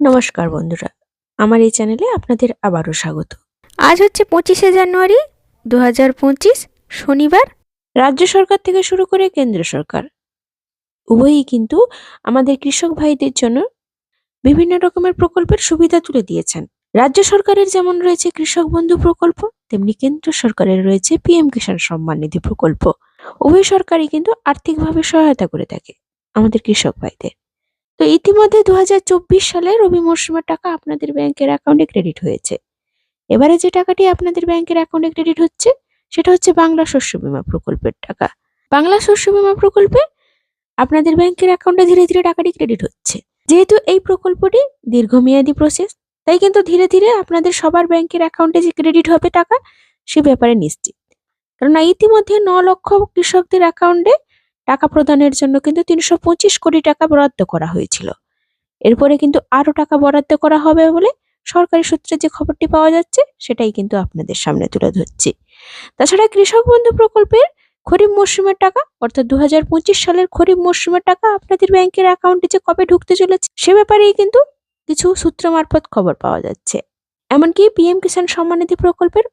নমস্কার বন্ধুরা, আমার এই চ্যানেলে আপনাদের আবারও স্বাগত। আজ হচ্ছে 25শে জানুয়ারি 2025 শনিবার। রাজ্য সরকার থেকে শুরু করে কেন্দ্র সরকার উভয়ই কিন্তু আমাদের কৃষক ভাইদের জন্য বিভিন্ন রকমের প্রকল্পের সুবিধা তুলে দিয়েছেন। রাজ্য সরকারের যেমন রয়েছে কৃষক বন্ধু প্রকল্প, তেমনি কেন্দ্র সরকারের রয়েছে পিএম কিষাণ সম্মান নিধি প্রকল্প। উভয় সরকারই কিন্তু আর্থিকভাবে সহায়তা করে থাকে আমাদের কৃষক ভাইদের। তো ইতিমধ্যে 2024 সালে রবি মরশুমের টাকা আপনাদের ব্যাংকের অ্যাকাউন্টে ক্রেডিট হয়েছে। এবারে যে টাকাটি আপনাদের ব্যাংকের অ্যাকাউন্টে ক্রেডিট হচ্ছে সেটা হচ্ছে বাংলা শস্য বীমা প্রকল্পের টাকা। বাংলা শস্য বীমা প্রকল্পে আপনাদের ব্যাংকের অ্যাকাউন্টে ধীরে ধীরে টাকাটি ক্রেডিট হচ্ছে। যেহেতু এই প্রকল্পটি দীর্ঘমেয়াদী প্রসেস, তাই কিন্তু ধীরে ধীরে আপনাদের সবার ব্যাংকের অ্যাকাউন্টে যে ক্রেডিট হবে টাকা, সে ব্যাপারে নিশ্চিত। কারণ ইতিমধ্যে 9 লক্ষ কৃষকদের অ্যাকাউন্টে টাকা প্রদানের জন্য কিন্তু 325 কোটি টাকা বরাদ্দ করা হয়েছিল। এরপরে কিন্তু আরো টাকা বরাদ্দ করা হবে বলে সরকারি সূত্রে যে খবরটি পাওয়া যাচ্ছে সেটাই কিন্তু আপনাদের সামনে তুলে ধরছি। তাছাড়া কৃষক বন্ধু প্রকল্পের খরিফ মরশুমের টাকা অর্থাৎ 2025 সালের খরিফ মরশুমের টাকা আপনাদের ব্যাংকের অ্যাকাউন্টে যে কবে ঢুকতে চলেছে সে ব্যাপারেই কিন্তু কিছু সূত্র মারফত খবর পাওয়া যাচ্ছে। এমনকি পিএম কিষাণ সম্মান নিধি প্রকল্পের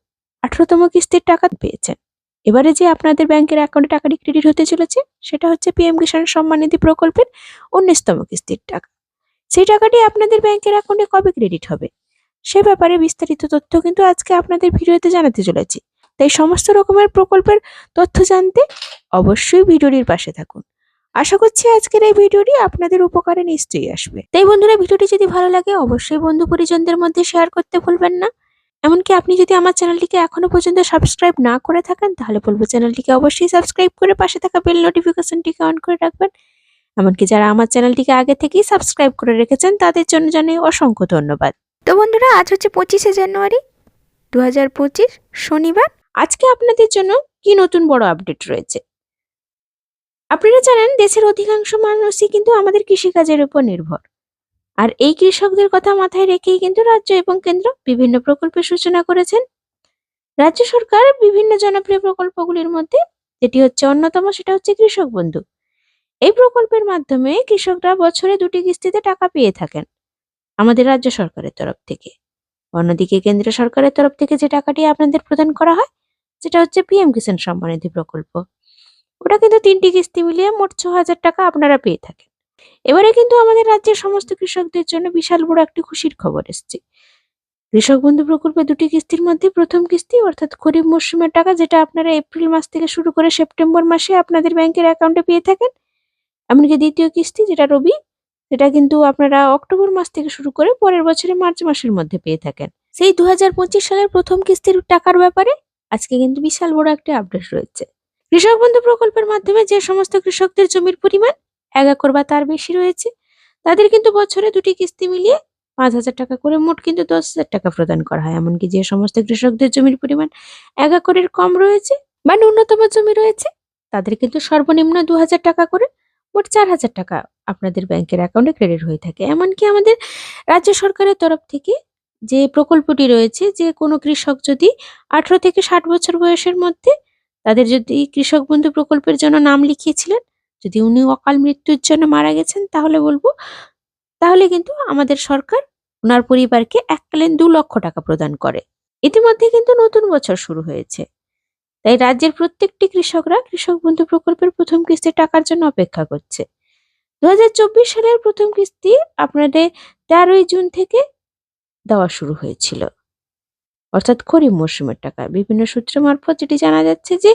18তম কিস্তির টাকা পেয়েছেন। এবারে যে আপনাদের ব্যাংকের অ্যাকাউন্টে টাকাটি ক্রেডিট হতে চলেছে সেটা হচ্ছে পিএম কিষাণ সম্মান নিধি প্রকল্পের 19তম কিস্তির টাকা। সেই টাকাটি আপনাদের ব্যাংকের অ্যাকাউন্টে কবে ক্রেডিট হবে সে ব্যাপারে বিস্তারিত তথ্য কিন্তু আজকে আপনাদের ভিডিওতে জানাতে চলেছি। তাই সমস্ত রকমের প্রকল্পের তথ্য জানতে অবশ্যই ভিডিওটির পাশে থাকুন। আশা করছি আজকের এই ভিডিওটি আপনাদের উপকারে নিশ্চয়ই আসবে। তাই বন্ধুরা, ভিডিওটি যদি ভালো লাগে অবশ্যই বন্ধু পরিজনদের মধ্যে শেয়ার করতে ভুলবেন না। এমনকি আপনি যদি আমার চ্যানেলটিকে এখনো পর্যন্ত সাবস্ক্রাইব না করে থাকেন তাহলে বলবো চ্যানেলটিকে অবশ্যই সাবস্ক্রাইব করে পাশে থাকা বেল নোটিফিকেশনটিকে অন করে রাখবেন। এমনকি যারা আমার চ্যানেলটিকে আগে থেকেই সাবস্ক্রাইব করে রেখেছেন তাদের জন্য জানাই অসংখ্য ধন্যবাদ। তো বন্ধুরা, আজ হচ্ছে 25শে জানুয়ারি 2025 শনিবার। আজকে আপনাদের জন্য কি নতুন বড় আপডেট রয়েছে? আপনারা জানেন দেশের অধিকাংশ মানুষই কিন্তু আমাদের কৃষিকাজের উপর নির্ভর। আর এই কৃষকদের কথা মাথায় রেখেই কিন্তু রাজ্য এবং কেন্দ্র বিভিন্ন প্রকল্পের সূচনা করেছেন। রাজ্য সরকার বিভিন্ন জনপ্রিয় প্রকল্পগুলির মধ্যে যেটি হচ্ছে অন্যতম সেটা হচ্ছে কৃষক বন্ধু। এই প্রকল্পের মাধ্যমে কৃষকরা বছরে 2টি কিস্তিতে টাকা পেয়ে থাকেন আমাদের রাজ্য সরকারের তরফ থেকে। অন্যদিকে কেন্দ্র সরকারের তরফ থেকে যে টাকাটি আপনাদের প্রদান করা হয় যেটা হচ্ছে পিএম কিষাণ সম্মান নিধি প্রকল্প, ওটা কিন্তু 3টি কিস্তি মিলিয়ে মোট 6,000 টাকা আপনারা পেয়ে থাকেন। এবারে কিন্তু আমাদের রাজ্যের সমস্ত কৃষকদের জন্য বিশাল বড় একটি খুশির খবর এসেছে। কৃষক বন্ধু প্রকল্পে 2টি কিস্তির মধ্যে প্রথম কিস্তি অর্থাৎ খরিফ মরশুমের টাকা যেটা আপনারা এপ্রিল মাস থেকে শুরু করে সেপ্টেম্বর মাসে আপনাদের ব্যাংকের অ্যাকাউন্টে পেয়ে থাকেন। এমনকি দ্বিতীয় কিস্তি যেটা রবি, সেটা কিন্তু আপনারা অক্টোবর মাস থেকে শুরু করে পরের বছরে মার্চ মাসের মধ্যে পেয়ে থাকেন। সেই 2025 সালের প্রথম কিস্তির টাকার ব্যাপারে আজকে কিন্তু বিশাল বড় একটা আপডেট রয়েছে। কৃষক বন্ধু প্রকল্পের মাধ্যমে যে সমস্ত কৃষকদের জমির পরিমাণ 1 একর বা তার বেশি রয়েছে তাদের কিন্তু বছরে 2টি কিস্তি মিলিয়ে 5,000 টাকা করে মোট কিন্তু 10,000 টাকা প্রদান করা হয়। এমনকি যে সমস্ত কৃষকদের জমির পরিমাণ 1 একরের কম রয়েছে বা ন্যূনতম জমি রয়েছে তাদের কিন্তু সর্বনিম্ন 2,000 টাকা করে মোট 4,000 টাকা আপনাদের ব্যাংকের অ্যাকাউন্টে ক্রেডিট হয়ে থাকে। এমনকি আমাদের রাজ্য সরকারের তরফ থেকে যে প্রকল্পটি রয়েছে যে কোনো কৃষক যদি 18 থেকে 60 বছর বয়সের মধ্যে তাদের যদি কৃষক বন্ধু প্রকল্পের জন্য নাম লিখিয়েছিলেন, যদি উনি অকাল মৃত্যুর জন্য মারা গেছেন তাহলে কিন্তু আমাদের সরকার ওনার পরিবারকে এককালীন 2 লক্ষ টাকা প্রদান করে। ইতিমধ্যে কিন্তু নতুন বছর শুরু হয়েছে, তাই রাজ্যের প্রত্যেকটি কৃষকরা কৃষক বন্ধু প্রকল্পের প্রথম কিস্তির টাকার জন্য অপেক্ষা করছে। 2024 সালের প্রথম কিস্তি আপনাদের 13ই জুন থেকে দেওয়া শুরু হয়েছিল অর্থাৎ খরিফ মরশুমের টাকা। বিভিন্ন সূত্র মারফত যেটি জানা যাচ্ছে যে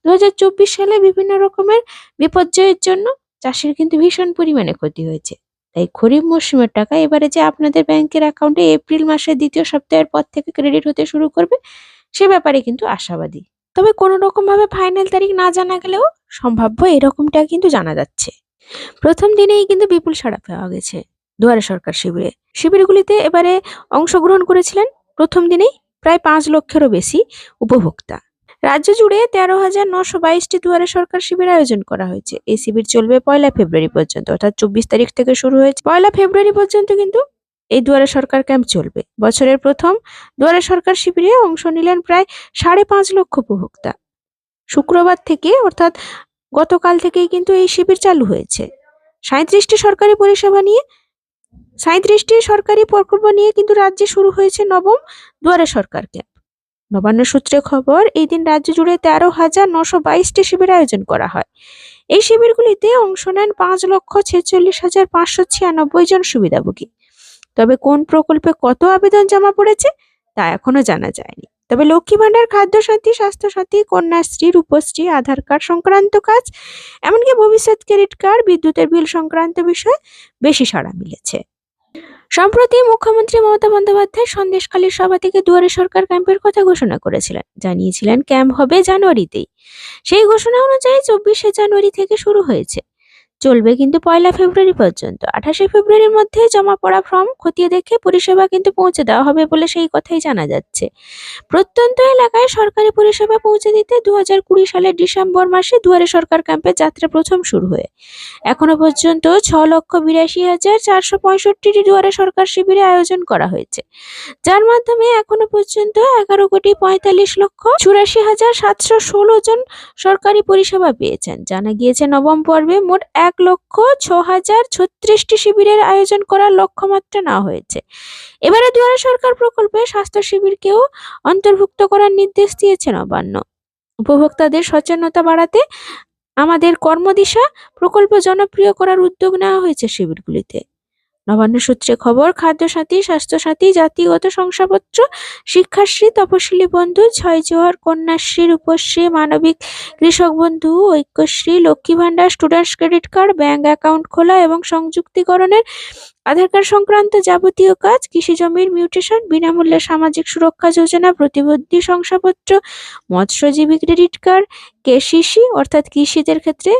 2024 সালে বিভিন্ন রকমের বিপর্যয়ের জন্য চাষির কিন্তু ভীষণ পরিমাণে ক্ষতি হয়েছে। তাই খরিফ মরশুমের টাকা এবারে যে আপনাদের ব্যাংকের অ্যাকাউন্টে এপ্রিল মাসের 2য় সপ্তাহের পর থেকে ক্রেডিট হতে শুরু করবে সে ব্যাপারে কিন্তু আশাবাদী। তবে কোনো রকম ভাবে ফাইনাল তারিখ না জানা গেলেও সম্ভাব্য এরকমটা কিন্তু জানা যাচ্ছে। প্রথম দিনেই কিন্তু বিপুল সাড়া পাওয়া গেছে দুয়ারে সরকার শিবিরগুলিতে এবারে অংশগ্রহণ করেছিলেন প্রথম দিনেই প্রায় 5 লক্ষেরও বেশি উপভোক্তা। রাজ্য জুড়ে 13,922টি দুয়ারে সরকার শিবির আয়োজন করা হয়েছে। এই শিবির চলবে 1 ফেব্রুয়ারি পর্যন্ত, অর্থাৎ 24 তারিখ থেকে শুরু হয়েছে। 1 ফেব্রুয়ারি পর্যন্ত কিন্তু এই দুয়ারে সরকার ক্যাম্প চলবে। বছরের প্রথম দুয়ারে সরকার শিবিরে অংশ নিলেন প্রায় 5.5 লক্ষ উপভোক্তা। শুক্রবার থেকে অর্থাৎ গতকাল থেকেই কিন্তু এই শিবির চালু হয়েছে। 37টি সরকারি পরিষেবা নিয়ে 37টি সরকারি প্রকল্প নিয়ে কিন্তু রাজ্যে শুরু হয়েছে নবম দুয়ারে সরকার ক্যাম্প। নবান্ন সূত্রে খবর, এই দিন রাজ্য জুড়ে 13,922টি শিবির আয়োজন করা হয়। এই শিবিরগুলিতে অংশ নেন 5,46,596 জন সুবিধাভোগী। তবে কোন প্রকল্পে কত আবেদন জমা পড়েছে তা এখনো জানা যায়নি। তবে লক্ষ্মী ভাণ্ডার, খাদ্য সাথী, স্বাস্থ্য সাথী, কন্যাশ্রী, রূপশ্রী, আধার কার্ড সংক্রান্ত কাজ, এমনকি ভবিষ্যৎ ক্রেডিট কার্ড, বিদ্যুতের বিল সংক্রান্ত বিষয়ে বেশি সাড়া মিলেছে। সম্প্রতি মুখ্যমন্ত্রী মমতা বন্দ্যোপাধ্যায় সন্দেশখালীর সভা থেকে দুয়ারে সরকার ক্যাম্পের কথা ঘোষণা করেছিলেন। জানিয়েছিলেন ক্যাম্প হবে জানুয়ারিতেই। সেই ঘোষণা অনুযায়ী 24শে জানুয়ারি থেকে শুরু হয়েছে, চলবে কিন্তু 1 ফেব্রুয়ারি পর্যন্ত। 28শে ফেব্রুয়ারির মধ্যে জমা পড়া ফর্ম খতিয়ে দেখে পরিষেবা কিন্তু পৌঁছে দেওয়া হবে বলে সেই কথাই জানা যাচ্ছে। প্রত্যন্ত এলাকায় সরকারি পরিষেবা পৌঁছে দিতে 2020 সালের ডিসেম্বর মাসে দুয়ারে সরকার ক্যাম্পের যাত্রা প্রথম শুরু হয়ে এখনো পর্যন্ত 6,82,465টি দুয়ারে সরকার শিবিরে আয়োজন করা হয়েছে, যার মাধ্যমে এখনো পর্যন্ত 11,45,84,716 জন সরকারি পরিষেবা পেয়েছেন। জানা গিয়েছে নবম পর্বে মোট 1,06,036টি শিবিরের আয়োজন করার লক্ষ্যমাত্রা নেওয়া হয়েছে। এবারে দুয়ারে সরকার প্রকল্পে স্বাস্থ্য শিবিরকেও অন্তর্ভুক্ত করার নির্দেশ দিয়েছে নবান্ন। উপভোক্তাদের সচেতনতা বাড়াতে আমাদের কর্মদিশা প্রকল্প জনপ্রিয় করার উদ্যোগ নেওয়া হয়েছে শিবিরগুলিতে। নবান্ন সূত্রে খবর, খাদ্য সাথী, স্বাস্থ্য সাথী, জাতিগত শংসাপত্র, শিক্ষাশ্রী, তপশিলি বন্ধু, ছয় জোয়ার, কন্যাশ্রী, রূপশ্রী, মানবিক কৃষক বন্ধু, Aikyashree, Lakshmi Bhandar, students credit card, bank account খোলা এবং সংযুক্তিকরণের, আধার কার্ড সংক্রান্ত যাবতীয় কাজ, কৃষি জমির মিউটেশন, বিনামূল্যে সামাজিক সুরক্ষা যোজনা, প্রতিবন্ধী শংসাপত্র, মৎস্যজীবী ক্রেডিট কার্ড, কেসিসি অর্থাৎ কৃষিদের ক্ষেত্রে,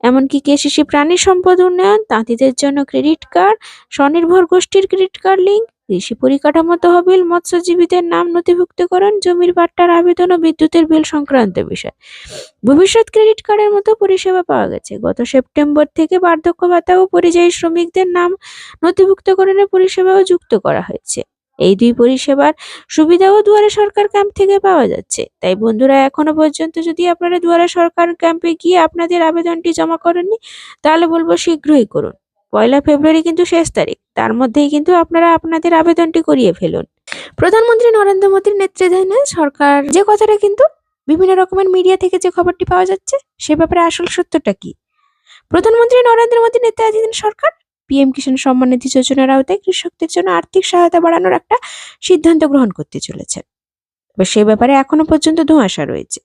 এমনকি কেসিসি প্রাণী সম্পদ উন্নয়ন, তাঁতিদের জন্য ক্রেডিট কার্ড, স্বনির্ভর গোষ্ঠীর ক্রেডিট কার্ড লিঙ্ক, কৃষি পরিকাঠামো তহবিল, মৎস্যজীবীদের নাম নথিভুক্তকরণ, জমির পাট্টার আবেদন ও বিদ্যুতের বিল সংক্রান্ত বিষয়। ভবিষ্যৎ ক্রেডিট কার্ডের মতো পরিষেবা পাওয়া গেছে। গত সেপ্টেম্বর থেকে বার্ধক্য ভাতা ও পরিযায়ী শ্রমিকদের নাম নথিভুক্তকরণের পরিষেবাও যুক্ত করা হয়েছে। এই দুই পরিষেবার সুবিধাও দুয়ারে সরকার ক্যাম্প থেকে পাওয়া যাচ্ছে। তাই বন্ধুরা, এখনো পর্যন্ত যদি আপনারা দুয়ারে সরকার ক্যাম্পে গিয়ে আপনাদের আবেদনটি জমা করেননি, তাহলে বলবো শীঘ্রই করুন। 1 ফেব্রুয়ারি কিন্তু শেষ তারিখ, তার মধ্যেই কিন্তু আপনারা আপনাদের আবেদনটি করিয়ে ফেলুন। প্রধানমন্ত্রী নরেন্দ্র মোদীর নেতৃত্বাধীন সরকার, যে কথাটা কিন্তু বিভিন্ন রকমের মিডিয়া থেকে যে খবরটি পাওয়া যাচ্ছে, সে ব্যাপারে আসল সত্যটা কি? প্রধানমন্ত্রী নরেন্দ্র মোদীর নেতৃত্বাধীন সরকার পিএম কিষাণ সম্মান নিধি যোজনার আওতায় কৃষকদের জন্য আর্থিক সহায়তা বাড়ানোর একটা সিদ্ধান্ত গ্রহণ করতে চলেছেন। তবে সে ব্যাপারে এখনো পর্যন্ত ধোঁয়াশা রয়েছে।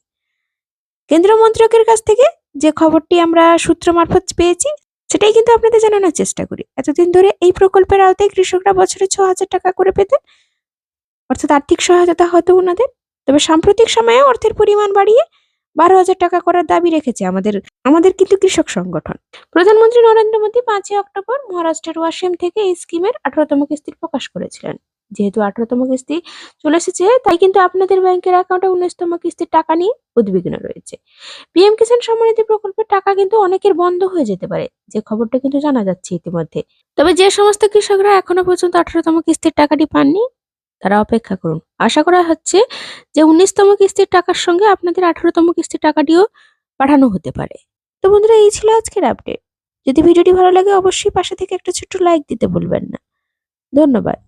কেন্দ্রীয় মন্ত্রকের কাছ থেকে যে খবরটি আমরা সূত্র মারফত পেয়েছি, সেটাই কিন্তু আপনাদের জানানোর চেষ্টা করি। এতদিন ধরে এই প্রকল্পের আওতায় কৃষকরা বছরে 6,000 টাকা করে পেতেন, অর্থাৎ আর্থিক সহায়তা হতো ওনাদের। তবে সাম্প্রতিক সময়ে অর্থের পরিমাণ বাড়িয়ে 12,000 টাকা করার দাবি রেখেছে আমাদের কিন্তু কৃষক সংগঠন। প্রধানমন্ত্রী নরেন্দ্র মোদী 5 অক্টোবর মহারাষ্ট্রের ওয়াশিম থেকে এই স্কিমের 18তম কিস্তি প্রকাশ করেছিলেন। যেহেতু 18তম কিস্তি চলে এসেছে, তাই কিন্তু আপনাদের ব্যাংকের অ্যাকাউন্টে 19তম কিস্তির টাকা নিয়ে উদ্বিগ্ন রয়েছে। পিএম কিষাণ সম্মান নিধি প্রকল্পের টাকা কিন্তু অনেকের বন্ধ হয়ে যেতে পারে, যে খবরটা কিন্তু জানা যাচ্ছে ইতিমধ্যে। তবে যে সমস্ত কৃষকরা এখনো পর্যন্ত 18তম কিস্তির টাকাটি পাননি, তারা অপেক্ষা করুন। আশা করা হচ্ছে যে 19তম কিস্তির টাকার সঙ্গে আপনাদের 18তম কিস্তির টাকাটিও পাঠানো হতে পারে। তো বন্ধুরা, এই ছিল আজকের আপডেট। যদি ভিডিওটি ভালো লাগে, অবশ্যই পাশে থেকে একটা ছোট্ট লাইক দিতে ভুলবেন না। ধন্যবাদ।